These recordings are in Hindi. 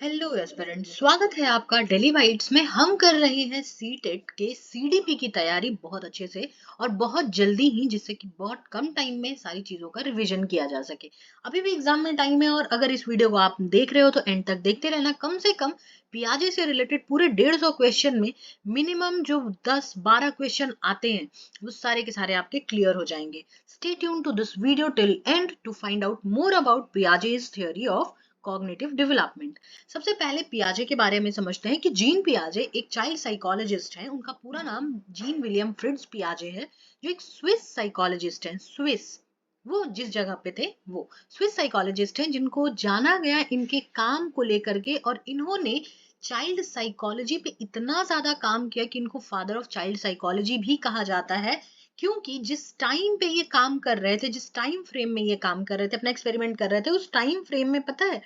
हेलो एस्पिरेंट्स, स्वागत है आपका डेली बाइट्स में। हम कर रहे हैं सीटेट के सीडीपी की तैयारी बहुत अच्छे से और बहुत जल्दी ही, जिससे कि बहुत कम टाइम में सारी चीजों का रिवीजन किया जा सके। अभी भी एग्जाम में टाइम है और अगर इस वीडियो को आप देख रहे हो तो एंड तक देखते रहना। कम से कम पियाजे से रिलेटेड पूरे 150 क्वेश्चन में मिनिमम जो 10-12 क्वेश्चन आते हैं वो सारे के सारे आपके क्लियर हो जाएंगे। Stay tune to this video till end to find out more about Piaget's theory of cognitive development. सबसे पहले पियाजे के बारे में समझते हैं कि जीन पियाजे एक चाइल्ड साइकोलॉजिस्ट हैं। उनका पूरा नाम जीन विलियम फ्रिट्ज पियाजे है, जो एक स्विस साइकोलॉजिस्ट हैं। स्विस, वो जिस जगह पे थे वो स्विस साइकोलॉजिस्ट हैं, जिनको जाना गया इनके काम को लेकर के। और इन्होंने चाइल्ड साइकोलॉजी पे इतना ज्यादा काम किया कि इनको फादर ऑफ चाइल्ड साइकोलॉजी भी कहा जाता है, क्योंकि जिस टाइम पे ये काम कर रहे थे, जिस टाइम फ्रेम में ये काम कर रहे थे, अपना एक्सपेरिमेंट कर रहे थे, उस टाइम फ्रेम में पता है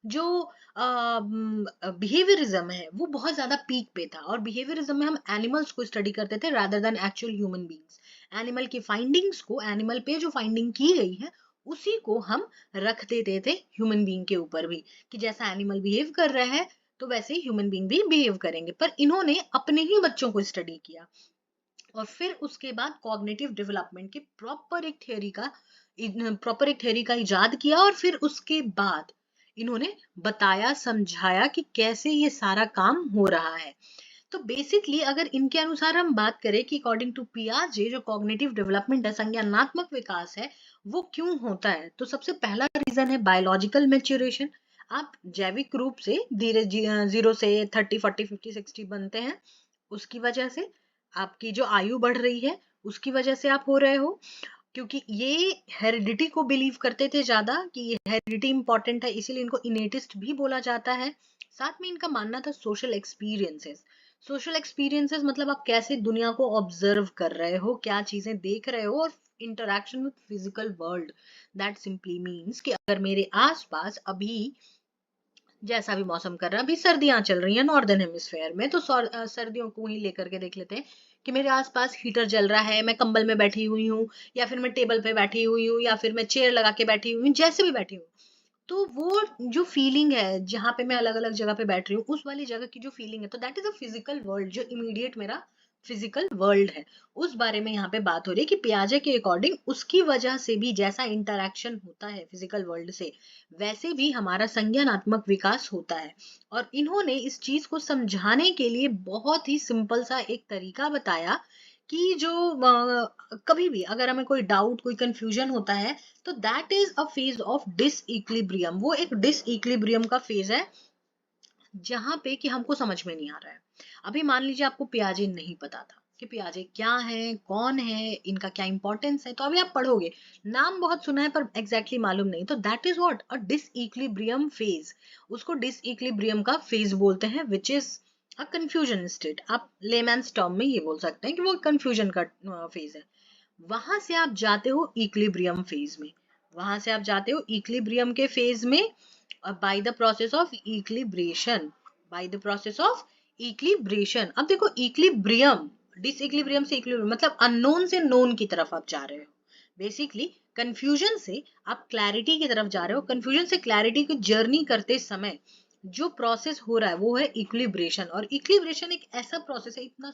जो बिहेवियरिज्म है वो बहुत ज्यादा पीक पे था। और बिहेवियरिज्म में हम एनिमल्स को स्टडी करते थे rather than actual human beings. Animal की फाइंडिंग्स को, एनिमल पे जो फाइंडिंग की गई है उसी को हम रख देते थे ह्यूमन बींग के ऊपर भी, कि जैसा एनिमल बिहेव कर रहा है तो वैसे ही ह्यूमन बींग भी बिहेव करेंगे। पर इन्होंने अपने ही बच्चों को स्टडी किया और फिर उसके बाद कॉग्निटिव डेवलपमेंट की प्रॉपर एक थ्योरी का इजाद किया। और फिर उसके बाद इन्होंने बताया, समझाया कि कैसे ये सारा काम हो रहा है। तो बेसिकली अगर इनके अनुसार हम बात करें कि अकॉर्डिंग टू पियाजे जो कॉग्निटिव डेवलपमेंट है, संज्ञानात्मक विकास है, वो क्यों होता है, तो सबसे पहला रीजन है बायोलॉजिकल मैच्योरेशन। आप जैविक रूप से धीरे 0 से 30, 40, 50, 60 बनते हैं, उसकी वजह से आपकी जो आयु बढ़ रही है उसकी वजह से आप हो रहे हो। क्योंकि ये हेरिडिटी को बिलीव करते थे ज्यादा, कि ये हेरिडिटी इंपॉर्टेंट है, इसीलिए इनको इनेटिस्ट भी बोला जाता है। साथ में इनका मानना था सोशल एक्सपीरियंसेस। सोशल एक्सपीरियंसेस मतलब आप कैसे दुनिया को ऑब्जर्व कर रहे हो, क्या चीजें देख रहे हो। और interaction with physical world, that simply means कि अगर मेरे आसपास अभी जैसा भी मौसम कर रहा है, अभी सर्दियां चल रही हैं नॉर्दर्न हेमिस्फेयर में, तो सर्दियों को ही लेकर के देख लेते हैं कि मेरे आसपास हीटर जल रहा है, मैं कंबल में बैठी हुई हूँ, या फिर मैं टेबल पे बैठी हुई हूँ, या फिर मैं चेयर लगा के बैठी हुई हूँ, जैसे भी बैठी हूँ। तो वो जो फीलिंग है जहां पे मैं अलग अलग जगह पे बैठ रही हूँ, उस वाली जगह की जो फीलिंग है, तो that is a physical world, जो इमीडिएट मेरा फिजिकल वर्ल्ड है। उस बारे में यहाँ पे बात हो रही है कि पियाजे के अकॉर्डिंग उसकी वजह से भी जैसा इंटरेक्शन होता है फिजिकल वर्ल्ड से, वैसे भी हमारा संज्ञानात्मक विकास होता है। और इन्होंने इस चीज को समझाने के लिए बहुत ही सिंपल सा एक तरीका बताया कि जो कभी भी अगर हमें कोई डाउट, कोई कंफ्यूजन होता है, तो that is a phase of disequilibrium. वो एक डिस इक्विलिब्रियम का फेज है जहां पे कि हमको समझ में नहीं आ रहा है। अभी मान लीजिए आपको पियाजे नहीं पता था कि पियाजे क्या है, कौन है, इनका क्या इंपॉर्टेंस है, तो अभी आप पढ़ोगे, नाम बहुत सुना है पर एग्जैक्टली मालूम नहीं, तो that is what a disequilibrium phase. उसको डिस इक्विलिब्रियम का फेज बोलते हैं, which is a confusion state. आप लेमैन्स टर्म में ये बोल सकते हैं कि वो कंफ्यूजन का फेज है। वहां से आप जाते हो इक्विलिब्रियम फेज में, वहां से आप जाते हो इक्विलिब्रियम के फेज में by the process of equilibration, by the process of equilibration. अब देखो इक्विलिब्रियम, डिसइक्विलिब्रियम से इक्विलिब्रियम मतलब अननोन से नोन की तरफ आप जा रहे हो। बेसिकली कंफ्यूजन से आप क्लैरिटी की तरफ जा रहे हो। कंफ्यूजन से क्लैरिटी की जर्नी करते समय जो प्रोसेस हो रहा है वो है इक्विलिब्रेशन। और इक्विलिब्रेशन एक ऐसा प्रोसेस है, इतना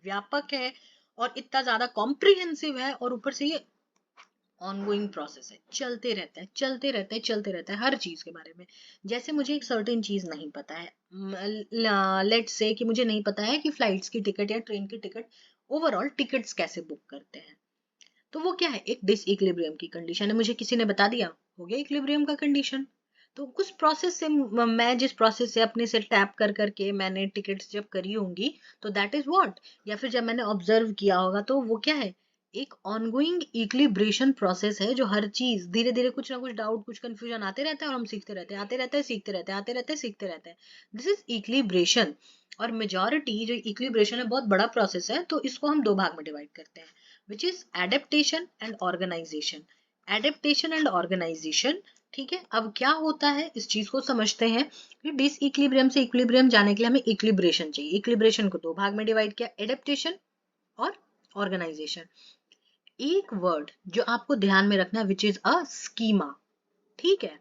व्यापक है और इतना ज्यादा कॉम्प्रिहेंसिव है, और ऊपर से ये ऑनगोइंग प्रोसेस है, चलते रहता है, चलते रहता है, चलते रहता है हर चीज के बारे में। जैसे मुझे एक सर्टेन चीज नहीं पता है, लेट्स से कि मुझे नहीं पता है कि फ्लाइट्स की टिकट या ट्रेन की टिकट, ओवरऑल टिकट्स कैसे बुक करते हैं, तो वो क्या है, एक डिस इक्विलिब्रियम की कंडीशन है। मुझे किसी ने बता दिया, हो गया इक्विलिब्रियम का कंडीशन। तो कुछ प्रोसेस से मैं जिस प्रोसेस से अपने से टैप कर करके मैंने टिकट्स जब करी होंगी, तो दैट इज व्हाट, या फिर जब मैंने ऑब्जर्व किया होगा, तो वो क्या है, एक ऑनगोइंग इक्विलिब्रेशन प्रोसेस है, जो हर चीज धीरे धीरे कुछ ना कुछ डाउट, कुछ कंफ्यूजन आते रहता है और हम सीखते रहते हैं, आते रहते हैं, सीखते रहते हैं, आते रहते हैं, सीखते रहते हैं। This is equilibration. और मेजॉरिटी जो इक्विलिब्रेशन है बहुत बड़ा प्रोसेस है, तो इसको हम दो भाग में डिवाइड करते हैं, which is adaptation and organization। adaptation and organization, ठीक है। अब क्या होता है इस चीज को समझते हैं कि डिस इक्विलिब्रियम से इक्विलिब्रियम जाने के लिए हमें इक्विलिब्रेशन चाहिए। इक्विलिब्रेशन को दो भाग में डिवाइड किया, एडेप्टेशन और ऑर्गेनाइजेशन। एक वर्ड जो आपको ध्यान में रखना है, विच इज अ स्कीमा, ठीक है।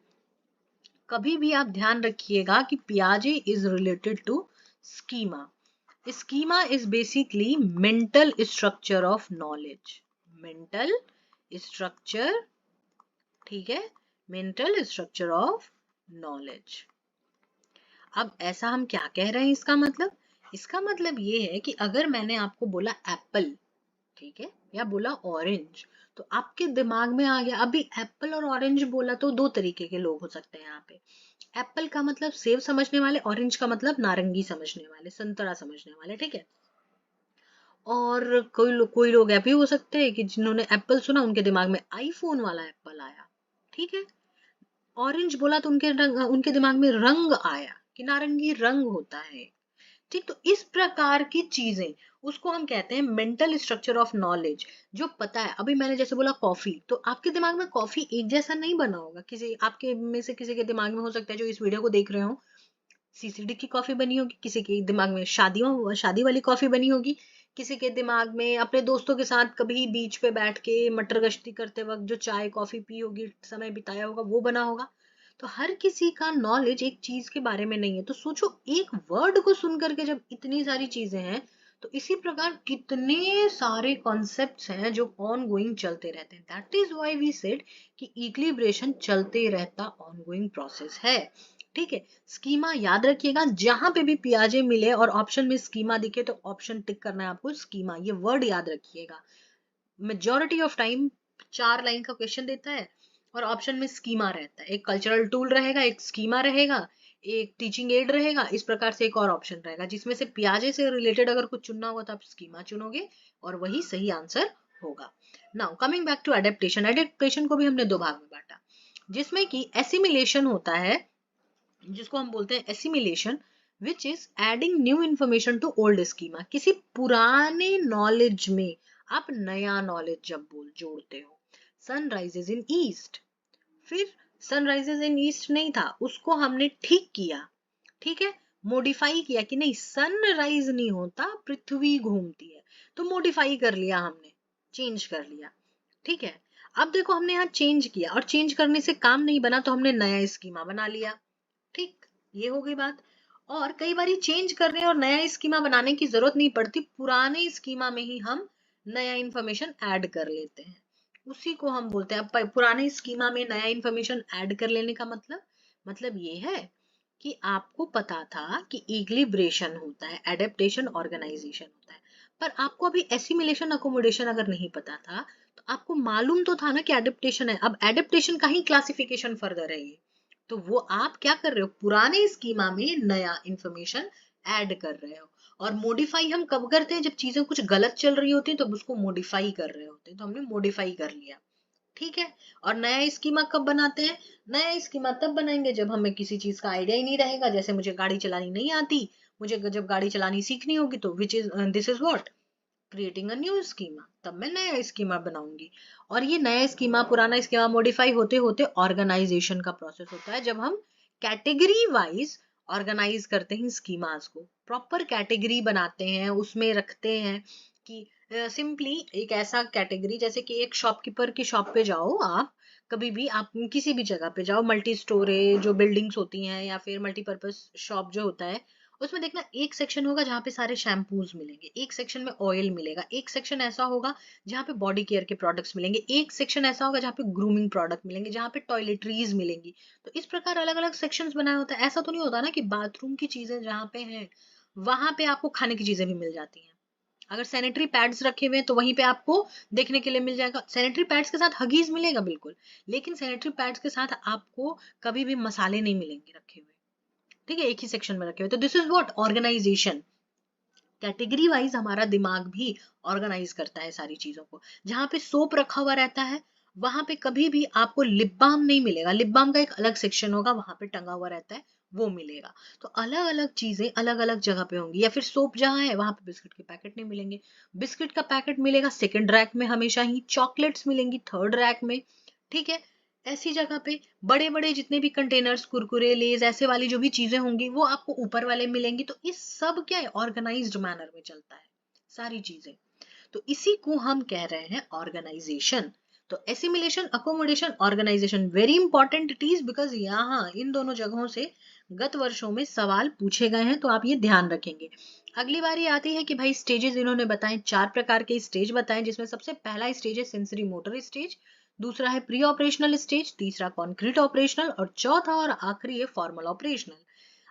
कभी भी आप ध्यान रखिएगा कि पियाजे is related to schema. Schema is basically mental structure of knowledge. Mental structure, ठीक है, मेंटल स्ट्रक्चर ऑफ नॉलेज. अब ऐसा हम क्या कह रहे हैं, इसका मतलब ये है कि अगर मैंने आपको बोला एप्पल, ठीक है, या बोला ऑरेंज, तो आपके दिमाग में आ गया. अभी एप्पल और ऑरेंज बोला तो दो तरीके के लोग हो सकते हैं यहाँ पे. एप्पल का मतलब सेब समझने वाले, ऑरेंज का मतलब नारंगी समझने वाले, संतरा समझने वाले, ठीक है. और कोई लोग ऐसे भी हो सकते हैं कि जिन्होंने एप्पल सुना उनके दिमाग में आईफोन वाला एप्पल आया, ठीक है. ऑरेंज बोला तो उनके दिमाग में रंग आया कि नारंगी रंग होता है, ठीक. तो इस प्रकार की चीजें, उसको हम कहते हैं मेंटल स्ट्रक्चर ऑफ नॉलेज. जो पता है, अभी मैंने जैसे बोला कॉफी, तो आपके दिमाग में कॉफी एक जैसा नहीं बना होगा. किसी आपके में से किसी के दिमाग में हो सकता है जो इस वीडियो को देख रहे हो, सीसीडी की कॉफी बनी होगी, किसी के दिमाग में शादी वाली कॉफी बनी होगी, किसी के दिमाग में अपने दोस्तों के साथ कभी बीच पे बैठ के मटर गश्ती करते वक्त जो चाय कॉफी पी होगी, समय बिताया होगा, वो बना होगा. तो हर किसी का नॉलेज एक चीज के बारे में नहीं है. तो सोचो, एक वर्ड को सुन करके जब इतनी सारी चीजें हैं, तो इसी प्रकार कितने सारे कॉन्सेप्ट्स हैं जो ऑन गोइंग चलते रहते हैं. That is why we said कि इक्विलिब्रेशन चलते रहता ऑन गोइंग प्रोसेस है, ठीक है. स्कीमा याद रखिएगा, जहां पे भी पियाजे मिले और ऑप्शन में स्कीमा दिखे तो ऑप्शन टिक करना है आपको, स्कीमा, ये वर्ड याद रखिएगा. मेजॉरिटी ऑफ टाइम 4 लाइन का क्वेश्चन देता है और ऑप्शन में स्कीमा रहता है. एक कल्चरल टूल रहेगा, एक स्कीमा रहेगा, एक टीचिंग एड रहेगा, इस प्रकार से एक और ऑप्शन रहेगा. जिसमें से पियाजे से रिलेटेड अगर कुछ चुनना होगा तो आप स्कीमा चुनोगे और वही सही आंसर होगा. Now coming back to adaptation. Adaptation को भी हमने दो भाग में बांटा, जिसमें कि एसिमिलेशन होता है, जिसको हम बोलते हैं assimilation, which is adding new information to old schema. किसी पुराने नॉलेज में आप नया नॉलेज जब जोड़ते हो. सनराइजेज इन ईस्ट, फिर सनराइजेज इन ईस्ट नहीं था, उसको हमने ठीक किया, ठीक है, मॉडिफाई किया कि नहीं, सनराइज नहीं होता, पृथ्वी घूमती है, तो मॉडिफाई कर लिया हमने, चेंज कर लिया, ठीक है. अब देखो, हमने यहाँ चेंज किया और चेंज करने से काम नहीं बना तो हमने नया स्कीमा बना लिया, ठीक, ये हो गई बात. और कई बार चेंज करने और नया स्कीमा बनाने की जरूरत नहीं पड़ती, पुराने स्कीमा में ही हम नया इंफॉर्मेशन ऐड कर लेते हैं, उसी को हम बोलते हैं. अब पुराने स्कीमा में नया इंफॉर्मेशन ऐड कर लेने का मतलब ये है कि आपको पता था कि इक्विलिब्रेशन होता है, एडेप्टेशन, ऑर्गेनाइजेशन होता है, पर आपको अभी एसिमिलेशन, अकोमोडेशन अगर नहीं पता था, तो आपको मालूम तो था ना कि एडेप्टेशन है. अब एडेप्टेशन का ही क्लासिफिकेशन फर्दर है ये, तो वो आप क्या कर रहे हो, पुराने स्कीमा में नया इंफॉर्मेशन ऐड कर रहे हो. और मॉडिफाई हम कब करते हैं, जब चीजें कुछ गलत चल रही होती हैं तो उसको मॉडिफाई कर रहे होते हैं, तो हमने मॉडिफाई कर लिया, ठीक है. और नया स्कीमा कब बनाते हैं, नया स्कीमा तब बनाएंगे जब हमें किसी चीज का आइडिया ही नहीं रहेगा. जैसे मुझे गाड़ी चलानी नहीं आती, मुझे जब गाड़ी चलानी सीखनी होगी, तो this is what, creating a new schema, तब मैं नया स्कीमा बनाऊंगी. और ये नया स्कीमा, पुराना स्कीमा मॉडिफाई होते होते ऑर्गेनाइजेशन का प्रोसेस होता है, जब हम कैटेगरी वाइज ऑर्गेनाइज करते हैं स्कीमास को, प्रॉपर कैटेगरी बनाते हैं, उसमें रखते हैं कि सिंपली एक ऐसा कैटेगरी, जैसे कि एक शॉपकीपर की शॉप पे जाओ आप, कभी भी आप किसी भी जगह पे जाओ, मल्टी स्टोरे जो बिल्डिंग्स होती हैं या फिर मल्टीपर्पज शॉप जो होता है, उसमें देखना एक सेक्शन होगा जहाँ पे सारे शैम्पूज मिलेंगे, एक सेक्शन में ऑयल मिलेगा, एक सेक्शन ऐसा होगा जहाँ पे बॉडी केयर के प्रोडक्ट्स मिलेंगे, एक सेक्शन ऐसा होगा जहाँ पे ग्रूमिंग प्रोडक्ट मिलेंगे, जहाँ पे टॉयलेटरीज मिलेंगी. तो इस प्रकार अलग अलग सेक्शंस बनाया होता है. ऐसा तो नहीं होता ना कि बाथरूम की चीजें जहाँ पे हैं वहां पे आपको खाने की चीजें भी मिल जाती हैं. अगर सैनिटरी पैड्स रखे हुए हैं तो वहीं पे आपको देखने के लिए मिल जाएगा. सैनिटरी पैड्स के साथ हगीज मिलेगा बिल्कुल, लेकिन सैनिटरी पैड्स के साथ आपको कभी भी मसाले नहीं मिलेंगे रखे हुए, ठीक है, एक ही सेक्शन में रखे हुए. तो this is what, organisation. Category wise हमारा दिमाग भी ऑर्गेनाइज करता है सारी चीजों को. जहां पे सोप रखा हुआ रहता है, वहां पे कभी भी आपको लिप बाम नहीं मिलेगा, लिप बाम का एक अलग सेक्शन होगा, वहां पे टंगा हुआ रहता है, वो मिलेगा. तो अलग अलग चीजें अलग अलग जगह पे होंगी. या फिर सोप जहाँ है वहां पे बिस्किट के पैकेट नहीं मिलेंगे, बिस्किट का पैकेट मिलेगा सेकंड रैक में हमेशा ही, चॉकलेट्स मिलेंगी थर्ड रैक में, ठीक है. ऐसी जगह पे बड़े बड़े जितने भी कंटेनर्स, कुरकुरे, लेज, ऐसे वाली जो भी चीजें होंगी वो आपको ऊपर वाले मिलेंगी. तो इस सब क्या है, ऑर्गेनाइज्ड मैनर में चलता है सारी चीजें. तो इसी को हम कह रहे हैं ऑर्गेनाइजेशन. तो assimilation, accommodation, organisation, very important it is, because यहाँ इन दोनों जगहों से गत वर्षों में सवाल पूछे गए हैं, तो आप ये ध्यान रखेंगे। अगली बारी आती है कि भाई स्टेजेस इन्होंने बताए, 4 प्रकार के स्टेज बताएं, जिसमें सबसे पहला स्टेज है सेंसरी मोटर स्टेज, दूसरा है प्री ऑपरेशनल स्टेज, तीसरा कॉन्क्रीट ऑपरेशनल और चौथा और आखिरी है फॉर्मल ऑपरेशनल।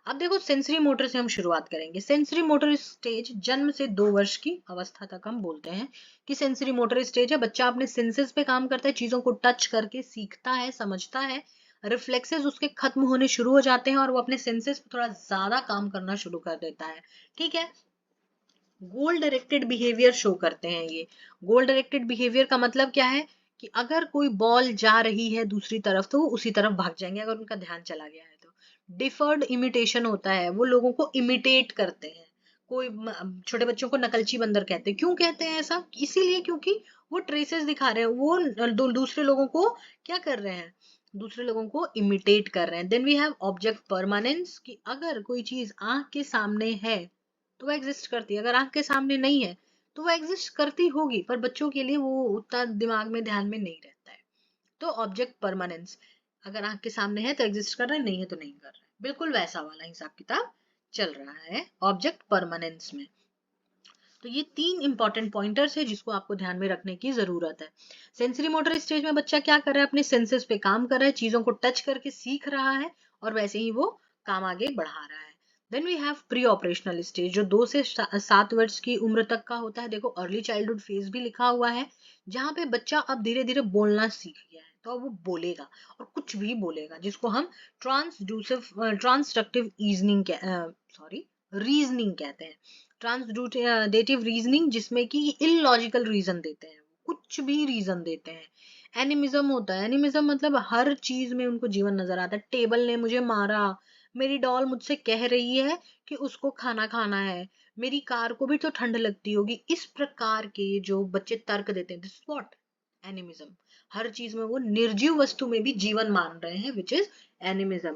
अब देखो सेंसरी मोटर से हम शुरुआत करेंगे। सेंसरी मोटर स्टेज जन्म से 2 वर्ष की अवस्था तक हम बोलते हैं कि सेंसरी मोटर स्टेज है। बच्चा अपने सेंसेस पे काम करता है, चीजों को टच करके सीखता है, समझता है, रिफ्लेक्सेस उसके खत्म होने शुरू हो जाते हैं और वो अपने सेंसेस पे थोड़ा ज्यादा काम करना शुरू कर देता है। ठीक है, गोल डायरेक्टेड बिहेवियर शो करते हैं ये। गोल डायरेक्टेड बिहेवियर का मतलब क्या है कि अगर कोई बॉल जा रही है दूसरी तरफ तो वो उसी तरफ भाग जाएंगे अगर उनका ध्यान चला गया है तो। डिफर्ड इमिटेशन होता है, वो लोगों को इमिटेट करते हैं। कोई छोटे बच्चों को नकलची बंदर कहते हैं। क्यों कहते हैं ऐसा? इसीलिए क्योंकि वो ट्रेसेस दिखा रहे हैं, वो दूसरे लोगों को क्या कर रहे हैं, दूसरे लोगों को इमिटेट कर रहे हैं। Then we have object permanence, कि अगर कोई चीज आंख के सामने है तो वो एग्जिस्ट करती है, अगर आंख के सामने नहीं है तो वो एग्जिस्ट करती होगी, पर बच्चों के लिए वो उतना दिमाग में ध्यान में नहीं रहता है। तो ऑब्जेक्ट परमानेंस, अगर आंख के सामने है तो एग्जिस्ट कर रहा है, नहीं है तो नहीं कर रहा है। बिल्कुल वैसा वाला हिसाब किताब चल रहा है ऑब्जेक्ट परमानेंस में। तो ये 3 इंपॉर्टेंट पॉइंटर्स है जिसको आपको ध्यान में रखने की जरूरत है। सेंसरी मोटर स्टेज में बच्चा क्या कर रहा है, अपने सेंसेस पे काम कर रहा है, चीजों को टच करके सीख रहा है और वैसे ही वो काम आगे बढ़ा रहा है। Then we have pre operational stage, जो 2 से 7 वर्ष की उम्र तक का होता है। देखो अर्ली चाइल्डहुड फेज भी लिखा हुआ है, जहाँ पे बच्चा अब धीरे धीरे बोलना सीख गया है, तो अब वो बोलेगा और कुछ भी बोलेगा, जिसको हम ट्रांसडक्टिव रीजनिंग कहते हैं। ट्रांसडेटिव रीजनिंग, जिसमें कि इलॉजिकल रीजन देते हैं, कुछ भी रीजन देते हैं। एनिमिज्म होता है, एनिमिज्म मतलब हर चीज में उनको जीवन नजर आता है। टेबल ने मुझे मारा, मेरी डॉल मुझसे कह रही है कि उसको खाना खाना है, मेरी कार को भी तो ठंड लगती होगी। इस प्रकार के जो बच्चे तर्क देते हैं, दिस व्हाट एनिमिज्म। हर चीज में वो निर्जीव वस्तु में भी जीवन मान रहे हैं, which is animism.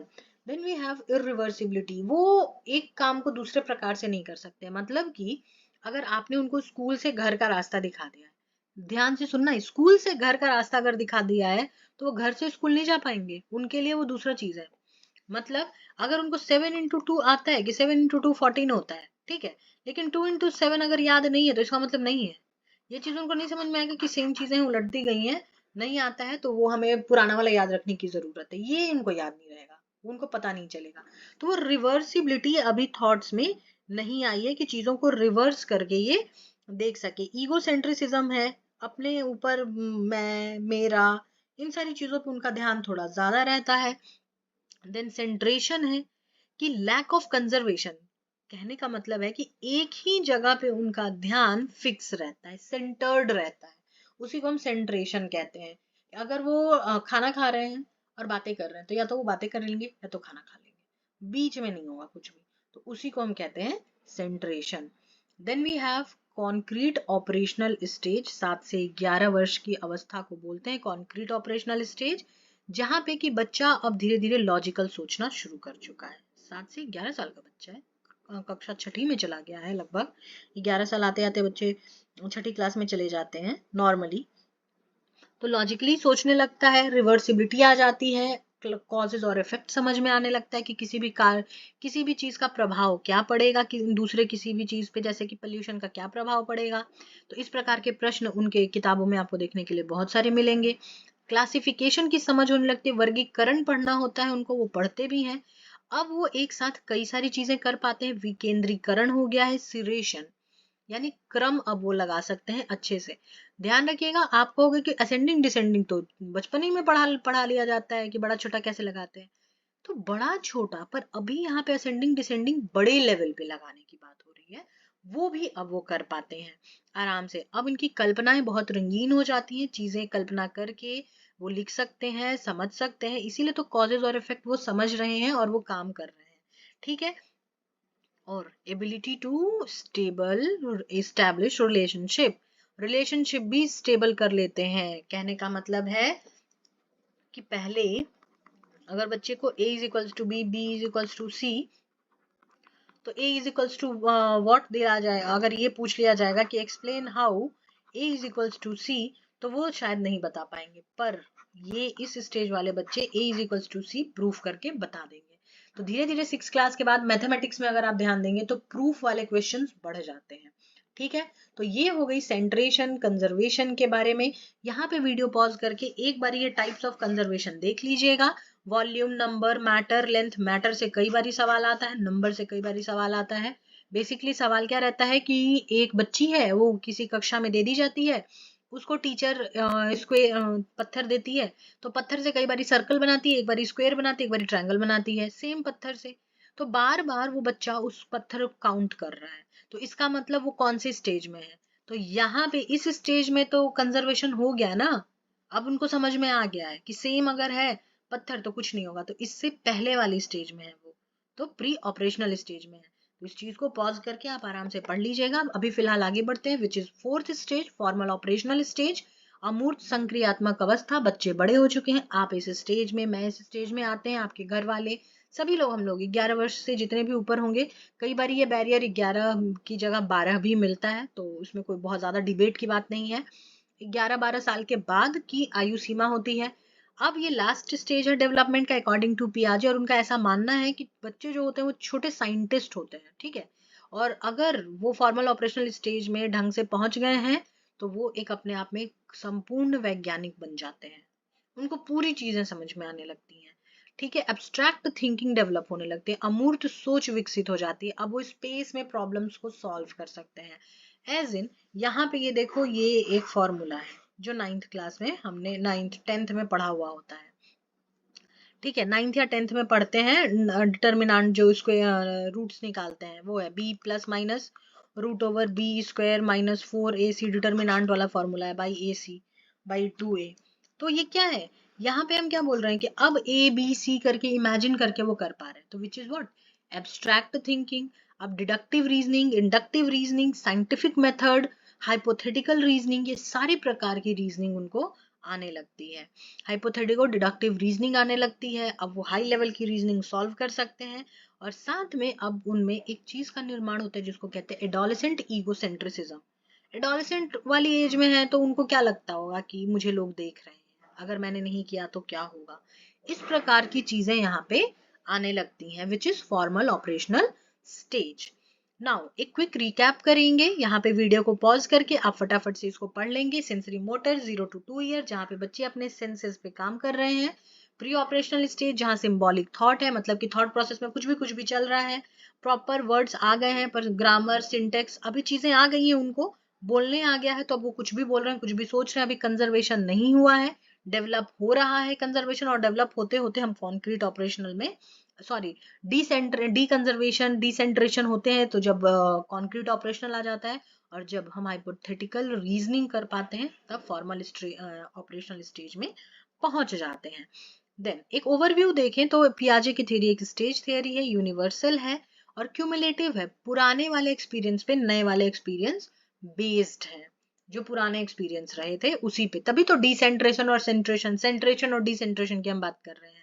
Then we have irreversibility, वो एक काम को दूसरे प्रकार से नहीं कर सकते। मतलब कि अगर आपने उनको स्कूल से घर का रास्ता दिखा दिया है, ध्यान से सुनना, स्कूल से घर का रास्ता अगर दिखा दिया है तो वो घर से स्कूल नहीं जा पाएंगे, उनके लिए वो दूसरा चीज है। मतलब अगर उनको 7 into 2 आता है कि 7 into 2 14 होता है, ठीक है, लेकिन 2 into 7 अगर याद नहीं है तो इसका मतलब नहीं है। ये चीज उनको नहीं समझ में आएगा कि सेम चीजें उलटती गई हैं, नहीं आता है तो वो हमें पुराना वाला याद रखने की जरूरत है, ये उनको याद नहीं रहेगा, उनको पता नहीं चलेगा। तो वो रिवर्सिबिलिटी अभी थॉट्स में नहीं आई है कि चीजों को रिवर्स करके ये देख सके। ईगोसेंट्रिसिज्म है, अपने ऊपर मैं, मेरा, इन सारी चीजों पे उनका ध्यान थोड़ा ज्यादा रहता है। देन सेंट्रेशन है कि लैक ऑफ कंजर्वेशन, कहने का मतलब है कि एक ही जगह पे उनका ध्यान फिक्स रहता है, सेंटर्ड रहता है, उसी को हम सेंट्रेशन कहते हैं। अगर वो खाना खा रहे हैं और बातें कर रहे हैं तो या तो वो बातें कर लेंगे या तो खाना खा लेंगे, बीच में नहीं होगा कुछ भी, तो उसी को हम कहते हैं centration. Then we have concrete operational stage, 7 से 11 वर्ष की अवस्था को बोलते हैं कॉन्क्रीट ऑपरेशनल स्टेज, जहाँ पे कि बच्चा अब धीरे धीरे लॉजिकल सोचना शुरू कर चुका है। 7 से 11 साल का बच्चा है, कक्षा छठी में चला गया है लगभग। 11 साल आते आते बच्चे छठी क्लास में चले जाते हैं नॉर्मली, तो लॉजिकली सोचने लगता है, रिवर्सिबिलिटी आ जाती है, कॉजेज और इफेक्ट समझ में आने लगता है कि किसी भी चीज का प्रभाव क्या पड़ेगा कि दूसरे किसी भी चीज पे, जैसे कि पोल्यूशन का क्या प्रभाव पड़ेगा। तो इस प्रकार के प्रश्न उनके किताबों में आपको देखने के लिए बहुत सारे मिलेंगे। क्लासिफिकेशन की समझ होने लगती है, वर्गीकरण पढ़ना होता है उनको, वो पढ़ते भी हैं। अब वो एक साथ कई सारी चीजें कर पाते हैं। विकेंद्रीकरण हो गया है, सिरेशन, यानी क्रम अब वो लगा सकते हैं अच्छे से। ध्यान रखिएगा, आप कहोगे कि असेंडिंग डिसेंडिंग तो बचपन ही में पढ़ा पढ़ा लिया जाता है कि बड़ा छोटा कैसे लगाते हैं, तो बड़ा छोटा, पर अभी यहाँ पे असेंडिंग डिसेंडिंग बड़े लेवल पे लगाने की बात हो रही है, वो भी अब वो कर पाते हैं आराम से। अब इनकी कल्पनाएं बहुत रंगीन हो जाती हैं, चीजें कल्पना करके वो लिख सकते हैं, समझ सकते हैं, इसीलिए तो कॉजेज और इफेक्ट वो समझ रहे हैं और वो काम कर रहे हैं। ठीक है, और ability to stable establish relationship भी स्टेबल कर लेते हैं। कहने का मतलब है कि पहले अगर बच्चे को a is equals to B, B is equals to C, तो a is equals to what दिया जाए, अगर ये पूछ लिया जाएगा कि explain how a is equals to C, तो वो शायद नहीं बता पाएंगे, पर ये इस स्टेज वाले बच्चे A is equals to C proof करके बता देंगे। तो धीरे धीरे 6 क्लास के बाद मैथमेटिक्स में अगर आप ध्यान देंगे तो प्रूफ वाले क्वेश्चंस बढ़ जाते हैं। ठीक है, तो ये हो गई सेंट्रेशन कंजर्वेशन के बारे में। यहाँ पे वीडियो पॉज करके एक बार ये टाइप्स ऑफ कंजर्वेशन देख लीजिएगा। Volume, number, matter, length. Matter से कई बारी सवाल आता है, नंबर से कई बारी सवाल आता है। बेसिकली सवाल क्या रहता है कि एक बच्ची है, वो किसी कक्षा में दे दी जाती है, उसको टीचर इसको पत्थर देती है, तो पत्थर से कई बारी सर्कल बनाती है, एक बारी स्क्वायर बनाती है, एक बारी ट्रायंगल बनाती है, सेम पत्थर से। तो बार बार वो बच्चा उस पत्थर को काउंट कर रहा है, तो इसका मतलब वो कौन से स्टेज में है। तो यहाँ पे इस स्टेज में तो कंजर्वेशन हो गया ना। अब उनको समझ में आ गया है कि सेम अगर है पत्थर तो कुछ नहीं होगा, तो इससे पहले वाली स्टेज में है वो, तो प्री ऑपरेशनल स्टेज में है। तो इस चीज को पॉज करके आप आराम से पढ़ लीजिएगा। अभी फिलहाल आगे बढ़ते हैं, which is fourth stage, formal operational stage. अमूर्त संक्रियात्मक अवस्था, बच्चे बड़े हो चुके हैं, आप इस स्टेज में, मैं इस स्टेज में आते हैं, आपके घर वाले सभी लोग, हम लोग 11 वर्ष से जितने भी ऊपर होंगे। कई बार ये बैरियर 11 की जगह 12 भी मिलता है, तो उसमें कोई बहुत ज्यादा डिबेट की बात नहीं है। 11-12 साल के बाद की आयु सीमा होती है। अब ये लास्ट स्टेज है डेवलपमेंट का अकॉर्डिंग टू पियाजे, और उनका ऐसा मानना है कि बच्चे जो होते हैं वो छोटे साइंटिस्ट होते हैं। ठीक है, और अगर वो फॉर्मल ऑपरेशनल स्टेज में ढंग से पहुंच गए हैं तो वो एक अपने आप में संपूर्ण वैज्ञानिक बन जाते हैं, उनको पूरी चीजें समझ में आने लगती हैं। ठीक है, एब्स्ट्रैक्ट थिंकिंग डेवलप होने लगती है, अमूर्त सोच विकसित हो जाती है, अब वो स्पेस में प्रॉब्लम्स को सॉल्व कर सकते हैं। एज इन यहाँ पे ये देखो, ये एक फॉर्मूला है जो 9th क्लास में हमने 9th 10th में पढ़ा हुआ होता है। ठीक है, 9th या 10th में पढ़ते हैं, डिटर्मिनेंट जो इसको रूट्स निकालते हैं वो है B plus minus root over B square minus 4ac, determinant वाला फॉर्मूला है बाई AC बाई 2a। तो ये क्या है, यहाँ पे हम क्या बोल रहे हैं कि अब ABC करके इमेजिन करके वो कर पा रहे हैं, तो which is what, abstract thinking. अब deductive reasoning, inductive reasoning, scientific method, hypothetical reasoning, ये सारी प्रकार की रीजनिंग उनको आने लगती है। हाइपोथेटिकल डिडक्टिव रीजनिंग आने लगती है, अब वो हाई लेवल की रीजनिंग सॉल्व कर सकते हैं। और साथ में अब उनमें एक चीज का निर्माण होता है जिसको कहते हैं एडोलेसेंट ईगोसेंट्रिसिज्म। एडोलेसेंट वाली एज में है तो उनको क्या लगता होगा कि मुझे लोग देख रहे हैं, अगर मैंने नहीं किया तो क्या होगा। इस प्रकार की चीजें यहाँ पे आने लगती हैं, which is formal operational stage. Now एक क्विक रिकैप करेंगे, यहाँ पे वीडियो को पॉज करके आप फटाफट से इसको पढ़ लेंगे। सेंसरी मोटर 0 to 2 ईयर, जहाँ पे बच्चे अपने सेंसेस पे काम कर रहे हैं। प्री ऑपरेशनल स्टेज, जहाँ सिंबॉलिक थॉट है, मतलब कि थॉट प्रोसेस में कुछ भी चल रहा है। प्रॉपर वर्ड्स आ गए हैं, पर ग्रामर सिंटेक्स अभी चीजें आ गई हैं, उनको बोलने आ गया है, तो अब वो कुछ भी बोल रहे हैं, कुछ भी सोच रहे हैं। अभी कंजर्वेशन नहीं हुआ है, डेवलप हो रहा है कंजर्वेशन, और डेवलप होते होते हम कॉन्क्रीट ऑपरेशनल में, सॉरी, डीकंजर्वेशन डिसेंट्रेशन होते हैं, तो जब कॉन्क्रीट ऑपरेशनल आ जाता है, और जब हम हाइपोथेटिकल रीजनिंग कर पाते हैं तब फॉर्मल ऑपरेशनल स्टेज में पहुंच जाते हैं। देन एक ओवरव्यू देखें तो पियाजे की थ्योरी एक स्टेज थ्योरी है, यूनिवर्सल है और क्यूमुलेटिव है, पुराने वाले एक्सपीरियंस पे नए वाले एक्सपीरियंस बेस्ड है, जो पुराने एक्सपीरियंस रहे थे उसी पे। तभी तो डिसेंट्रेशन और सेंट्रेशन, सेंट्रेशन और डिसेंट्रेशन की हम बात कर रहे हैं।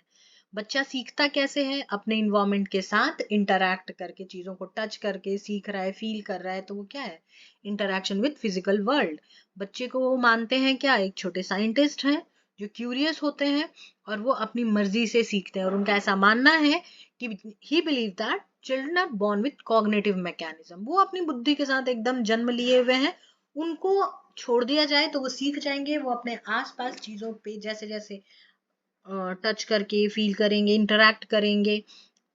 बच्चा सीखता कैसे है, अपने इन्वायरमेंट के साथ इंटरैक्ट करके, चीजों को टच करके सीख रहा है, फील कर रहा है, तो वो क्या है, इंटरैक्शन विद फिजिकल वर्ल्ड। बच्चे को वो मानते हैं क्या, एक छोटे साइंटिस्ट हैं जो क्यूरियस होते हैं और वो अपनी मर्जी से सीखते हैं, और उनका ऐसा मानना है कि he believe that children are born with cognitive mechanism, वो अपनी बुद्धि के साथ एकदम जन्म लिए हुए हैं, उनको छोड़ दिया जाए तो वो सीख जाएंगे, वो अपने आसपास चीजों पे जैसे जैसे टच करके फील करेंगे, इंटरैक्ट करेंगे,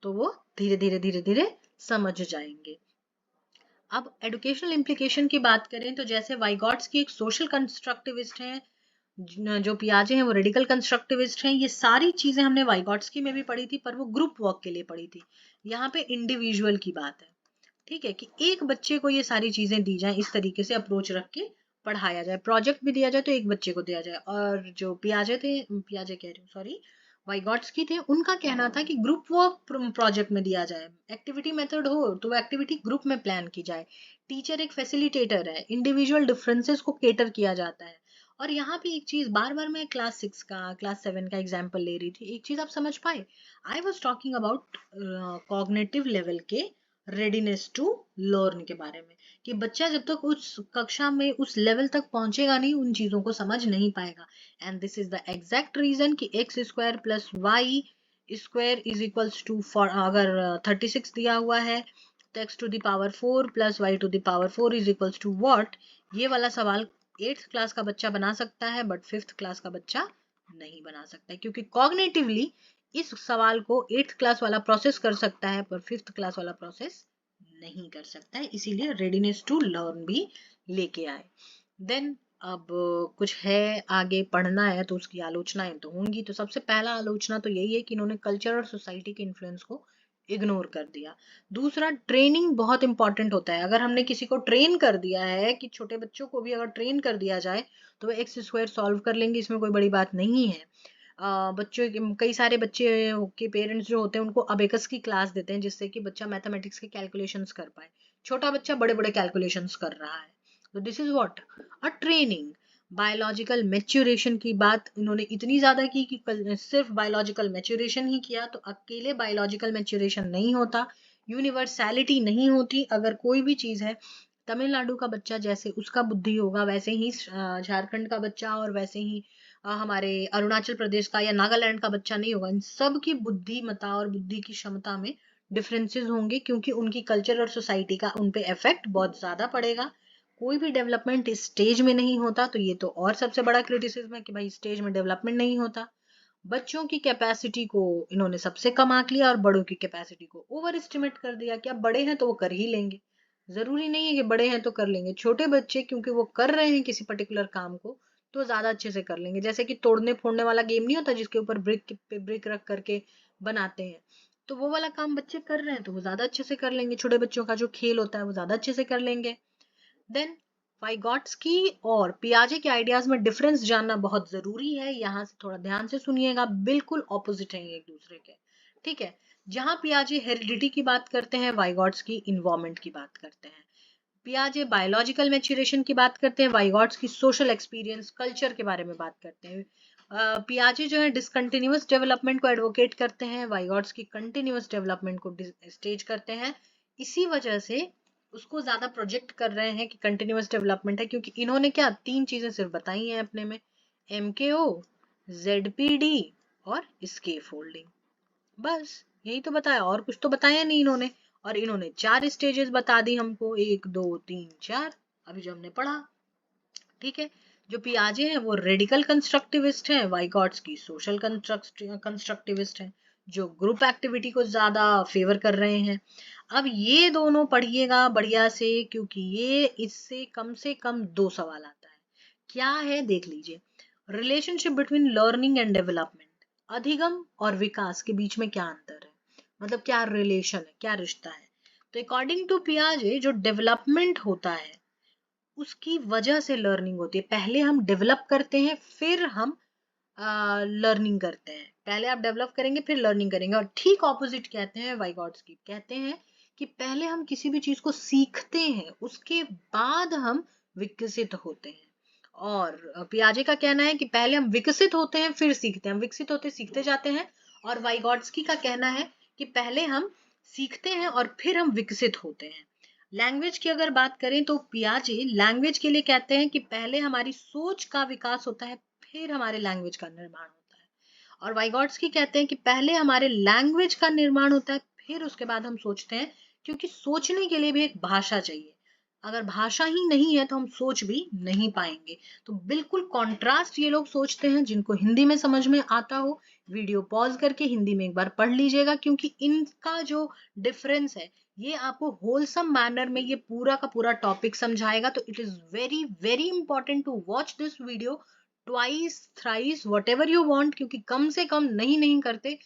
तो वो धीरे धीरे धीरे धीरे समझ जाएंगे। अब एडुकेशनल इम्प्लीकेशन की बात करें तो जैसे वाइगॉट्स्की एक सोशल कंस्ट्रक्टिविस्ट हैं, जो पियाजे हैं वो रेडिकल कंस्ट्रक्टिविस्ट हैं। ये सारी चीजें हमने वाइगॉट्स्की में भी पढ़ी थी, पर वो ग्रुप वर्क के लिए पढ़ी थी। यहाँ पे इंडिविजुअल की बात है। ठीक है, कि एक बच्चे को ये सारी चीजें दी जाए, इस तरीके से अप्रोच रख के पढ़ाया जाए, प्रोजेक्ट भी दिया जाए तो एक बच्चे को दिया जाए। और जो पियाजे कह रही हूँ, सॉरी, वाइगॉट्स्की थे, उनका कहना था कि ग्रुप वर्क प्रोजेक्ट में दिया जाए, एक्टिविटी मेथड हो तो एक्टिविटी ग्रुप में प्लान की जाए, टीचर एक फैसिलिटेटर है, इंडिविजुअल डिफरेंसेस को केटर किया जाता है। और यहाँ पे एक चीज, बार बार मैं क्लास 6 का क्लास 7 का एग्जाम्पल ले रही थी, एक चीज आप समझ पाए, I was talking about cognitive level के रेडीनेस टू लर्न के बारे में, कि बच्चा जब तक उस कक्षा में उस लेवल तक पहुंचेगा नहीं, उन चीजों को समझ नहीं पाएगा। And this is the exact reason कि X square plus Y square is equals to, for अगर 36 दिया हुआ है तो x to the power 4 plus Y to the power 4 is equals to what, ये वाला सवाल 8th क्लास का बच्चा बना सकता है, बट 5th क्लास का बच्चा नहीं बना सकता है, क्योंकि कॉग्निटिवली इस सवाल को 8th क्लास वाला प्रोसेस कर सकता है पर 5th क्लास वाला प्रोसेस नहीं कर सकता है। इसीलिए रेडीनेस टू लर्न भी लेके आए। देन अब कुछ है आगे पढ़ना है तो उसकी आलोचनाएं तो होंगी। तो सबसे पहला आलोचना तो यही है कि इन्होंने कल्चर और सोसाइटी के इन्फ्लुएंस को इग्नोर कर दिया। दूसरा, ट्रेनिंग बहुत इंपॉर्टेंट होता है। अगर हमने किसी को ट्रेन कर दिया है, कि छोटे बच्चों को भी अगर ट्रेन कर दिया जाए तो वो एक्स स्क्वायर सॉल्व कर लेंगे, इसमें कोई बड़ी बात नहीं है। बच्चों के कई सारे बच्चे के पेरेंट्स जो होते हैं उनको अबेकस की क्लास देते हैं, जिससे कि बच्चा मैथमेटिक्स के कैलकुलेशंस कर पाए। छोटा बच्चा बड़े बड़े कैलकुलेशंस कर रहा है, तो this is what a training. Biological maturation की बात इन्होंने इतनी ज्यादा की कि सिर्फ बायोलॉजिकल मैच्योरेशन ही किया, तो अकेले बायोलॉजिकल मैच्योरेशन नहीं होता, यूनिवर्सैलिटी नहीं होती। अगर कोई भी चीज है, तमिलनाडु का बच्चा जैसे उसका बुद्धि होगा, वैसे ही झारखंड का बच्चा और वैसे ही हमारे अरुणाचल प्रदेश का या नागालैंड का बच्चा नहीं होगा। इन सब की बुद्धिमत्ता और बुद्धि की क्षमता में डिफरेंसेस होंगे, क्योंकि उनकी कल्चर और सोसाइटी का उन पे इफेक्ट बहुत ज्यादा पड़ेगा। कोई भी डेवलपमेंट स्टेज में नहीं होता, तो ये तो और सबसे बड़ा क्रिटिसिज्म है कि भाई स्टेज में डेवलपमेंट नहीं होता। बच्चों की कैपेसिटी को इन्होंने सबसे कम आंक लिया और बड़ों की कैपेसिटी को ओवर एस्टिमेट कर दिया कि अब बड़े हैं तो वो कर ही लेंगे। जरूरी नहीं है कि बड़े हैं तो कर लेंगे। छोटे बच्चे क्योंकि वो कर रहे हैं किसी पर्टिकुलर काम को, तो ज्यादा अच्छे से कर लेंगे। जैसे कि तोड़ने फोड़ने वाला गेम नहीं होता जिसके ऊपर ब्रिक पे ब्रिक रख करके बनाते हैं, तो वो वाला काम बच्चे कर रहे हैं तो वो ज्यादा अच्छे से कर लेंगे। छोटे बच्चों का जो खेल होता है वो ज्यादा अच्छे से कर लेंगे। देन वाइगॉट्स्की और पियाजे के आइडियाज में डिफरेंस जानना बहुत जरूरी है। यहाँ से थोड़ा ध्यान से सुनिएगा, बिल्कुल ऑपोजिट है एक दूसरे के। ठीक है, जहां पियाजे हेरिडिटी की बात करते हैं, वाइगॉट्स्की इन्वायरमेंट की बात करते हैं। पियाजे बायोलॉजिकल मैच्योरेशन की बात करते हैं, वाइगॉट्स्की सोशल एक्सपीरियंस कल्चर के बारे में बात करते हैं। पियाजे जो है डिसकंटिन्यूअस डेवलपमेंट को एडवोकेट करते हैं, वाइगॉट्स्की कंटिन्यूअस डेवलपमेंट को स्टेज करते हैं। इसी वजह से उसको ज्यादा प्रोजेक्ट कर रहे हैं कि कंटिन्यूअस डेवलपमेंट है, क्योंकि इन्होंने क्या 3 चीजें सिर्फ बताई हैं अपने में, MKO, ZPD और स्केप फोल्डिंग। बस यही तो बताया, और कुछ तो बताया नहीं इन्होंने। और इन्होंने 4 स्टेजेस बता दी हमको, 1 2 3 4, अभी जो हमने पढ़ा। ठीक है, जो पियाजे हैं वो रेडिकल कंस्ट्रक्टिविस्ट हैं, वाइगॉट्स्की सोशल कंस्ट्रक्टिविस्ट हैं, जो ग्रुप एक्टिविटी को ज्यादा फेवर कर रहे हैं। अब ये दोनों पढ़िएगा बढ़िया से, क्योंकि ये इससे कम 2 सवाल आता है। क्या है देख लीजिए, relationship between learning and development, अधिगम और विकास के बीच में क्या अंतर है, मतलब क्या रिलेशन है, क्या रिश्ता है। तो अकॉर्डिंग टू पियाजे जो डेवलपमेंट होता है उसकी वजह से लर्निंग होती है। पहले हम डेवलप करते हैं फिर हम लर्निंग करते हैं। पहले आप डेवलप करेंगे फिर लर्निंग करेंगे। और ठीक ऑपोजिट कहते हैं वाइगॉट्स्की, कहते हैं कि पहले हम किसी भी चीज को सीखते हैं उसके बाद हम विकसित होते हैं। और पियाजे का कहना है कि पहले हम विकसित होते हैं फिर सीखते हैं, हम विकसित होते सीखते जाते हैं। और वाइगॉट्स्की का कहना है कि पहले हम सीखते हैं और फिर हम विकसित होते हैं। लैंग्वेज की अगर बात करें तो पियाजे लैंग्वेज के लिए कहते हैं कि पहले हमारी सोच का विकास होता है फिर हमारे लैंग्वेज का निर्माण होता है। और वाइगॉट्स्की कहते हैं कि पहले हमारे लैंग्वेज का निर्माण होता है फिर उसके बाद हम सोचते हैं, क्योंकि सोचने के लिए भी एक भाषा चाहिए। अगर भाषा ही नहीं है तो हम सोच भी नहीं पाएंगे। तो बिल्कुल कॉन्ट्रास्ट ये लोग सोचते हैं। जिनको हिंदी में समझ में आता हो वीडियो पॉज करके हिंदी में एक बार पढ़ लीजिएगा, क्योंकि इनका जो डिफरेंस है ये आपको होलसम मैनर में ये पूरा का पूरा टॉपिक समझाएगा। तो it is very very important to watch this video twice thrice whatever you want, क्योंकि कम से कम नहीं करते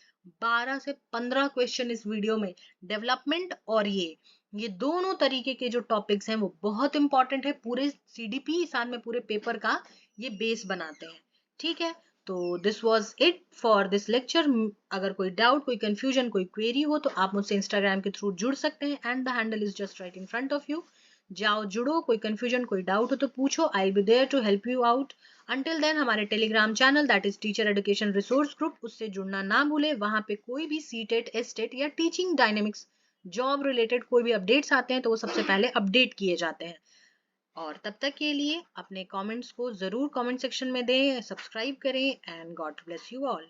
12 से 15 क्वेश्चन इस वीडियो में। डेवलपमेंट और ये दोनों तरीके के जो टॉपिक्स हैं वो बहुत इंपॉर्टेंट है, पूरे CDP साल में पूरे पेपर का ये बेस बनाते हैं। ठीक है, तो this was it for this lecture. अगर कोई डाउट, कोई कंफ्यूजन, कोई क्वेरी हो तो आप मुझसे इंस्टाग्राम के थ्रू जुड़ सकते हैं, and the handle is just right in front of you. जाओ जुड़ो, कोई कंफ्यूजन कोई डाउट हो तो पूछो, I will be there to help you out. Until then हमारे Telegram channel that is teacher education resource group, उससे जुड़ना ना भूले। वहां पे कोई भी सीटेट, एस्टेट या टीचिंग डायनेमिक्स जॉब रिलेटेड कोई भी अपडेट्स आते हैं तो वो सबसे पहले अपडेट किए जाते हैं। और तब तक के लिए अपने कमेंट्स को ज़रूर कमेंट सेक्शन में दें, सब्सक्राइब करें and God bless you all.